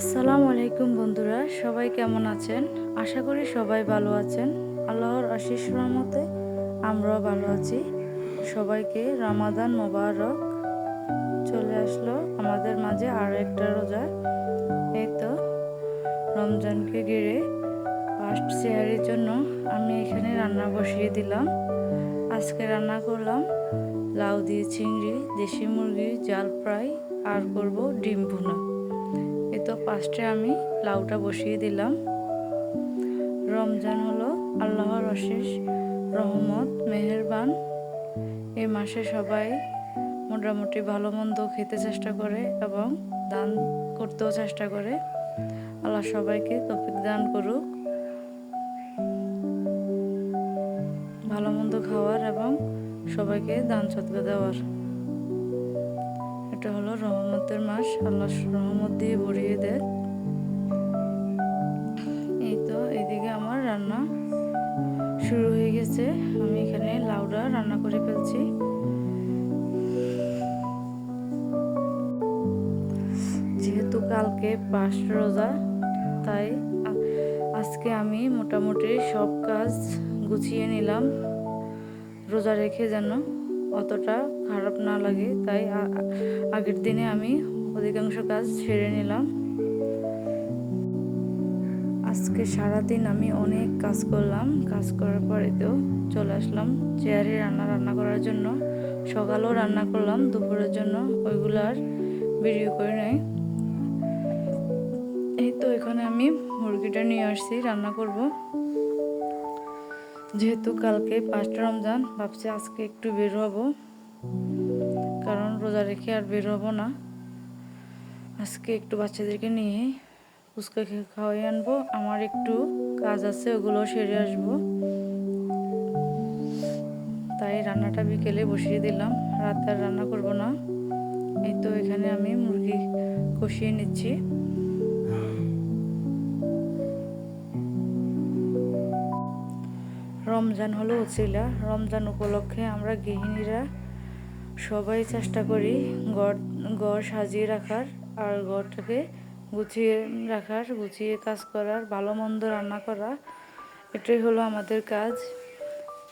আসসালামু আলাইকুম বন্ধুরা, সবাই কেমন আছেন? আশা করি সবাই ভালো আছেন। আল্লাহর আশিস রহমতে আমরাও ভালো আছি। সবাইকে রমাদান মোবারক। চলে আসলো আমাদের মাঝে আরও একটা রোজা। এই তো রমজানকে ঘিরে ফার্স্ট সেহারির জন্য আমি এখানে রান্না বসিয়ে দিলাম। আজকে রান্না করলাম লাউ দিয়ে চিংড়ি, দেশি মুরগি জাল ফ্রাই আর করব ডিম ভুনা। এই তো ফার্স্টে আমি লাউটা বসিয়ে দিলাম। রমজান হলো আল্লাহর অশেষ রহমত, মেহেরবান। এই মাসে সবাই মোটামুটি ভালো মন্দ খেতে চেষ্টা করে এবং দান করতেও চেষ্টা করে। আল্লাহ সবাইকে তৌফিক দান করুক ভালো মন্দ খাওয়ার এবং সবাইকে দান সদকা দেওয়ার। এটা হলো রহমতের মাস, আল্লাহ রহমত দিয়ে ভরিয়ে দেয়। এই তো এদিকে আমার রান্না শুরু হয়ে গেছে। আমি এখানে লাউডা রান্না করে ফেলছি। যেহেতু কালকে ফার্স্ট রোজা, তাই আজকে আমি মোটামুটি সব কাজ গুছিয়ে নিলাম, রোজা রেখে যেন অতটা খারাপ না লাগে। তাই আগের দিনে আমি অধিকাংশ কাজ সেরে নিলাম। আজকে সারাদিন আমি অনেক কাজ করলাম। কাজ করার পরে তো চলে আসলাম চেয়ারে রান্না করার জন্য। সকালেও রান্না করলাম দুপুরের জন্য, ওইগুলো আর ভিডিও করে নেই। এই তো এখানে আমি মুরগিটা নিয়ে আসছি, রান্না করব। যেহেতু কালকে ফার্স্ট রমজান, ভাবছি আজকে একটু বের হব, কারণ রোজা রেখে আর বের হব না। আজকে একটু বাচ্চাদেরকে নিয়ে ফুচকা খাওয়াই আনবো। আমার একটু কাজ আছে, ওগুলো সেরে আসবো। তাই রান্নাটা বিকেলে বসিয়ে দিলাম, রাতে আর রান্না করব না। এই তো এখানে আমি মুরগি কষিয়ে নিচ্ছি। রমজান হলো উছিলা। রমজান উপলক্ষে আমরা গৃহিণীরা সবাই চেষ্টা করি ঘর সাজিয়ে রাখার, আর ঘরটাকে গুছিয়ে রাখার, গুছিয়ে কাজ করার, ভালো মন্দ রান্না করা। এটাই হলো আমাদের কাজ।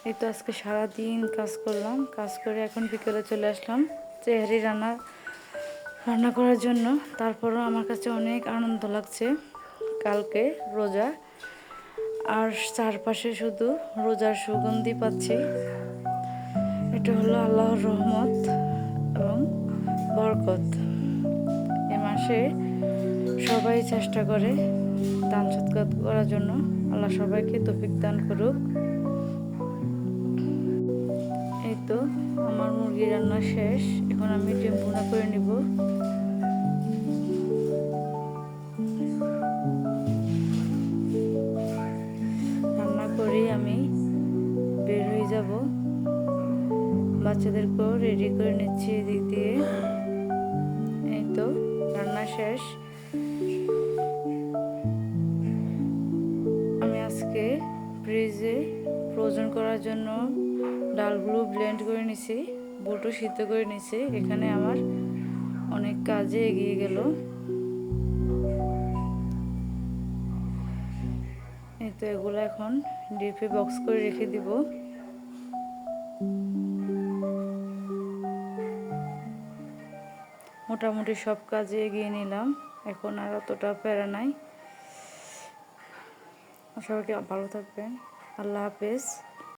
এই তো আজকে সারাদিন কাজ করলাম, কাজ করে এখন বিকেলে চলে আসলাম চেহারি রান্না করার জন্য। তারপরও আমার কাছে অনেক আনন্দ লাগছে। কালকে রোজা, আর চারপাশে শুধু রোজার সুগন্ধি পাচ্ছি। এটা হলো আল্লাহর রহমত এবং বরকত। এ মাসে সবাই চেষ্টা করে দান সৎকার করার জন্য। আল্লাহ সবাইকে তৌফিক দান করুক। এই তো আমার মুরগি রান্না শেষ। এখন আমি ডিম ভুনা করে নিব। রান্না করি আমি বের হয়ে যাব। বাচ্চাদেরকেও রেডি করে নিচ্ছি এদিক দিয়ে। এই তো রান্না শেষ। আমি আজকে ফ্রিজে ফ্রোজেন করার জন্য ডালগুলো ব্লেন্ড করে নিছি, বুটও সিদ্ধ করে নিছি। এখানে আমার অনেক কাজে এগিয়ে গেল। এই তো এগুলো এখন ডিপে বক্স করে রেখে দিব। মোটামুটি সব কাজে এগিয়ে নিলাম, এখন আর অতটা প্যারা নাই। সবাইকে ভালো থাকবেন। আল্লাহ হাফেজ।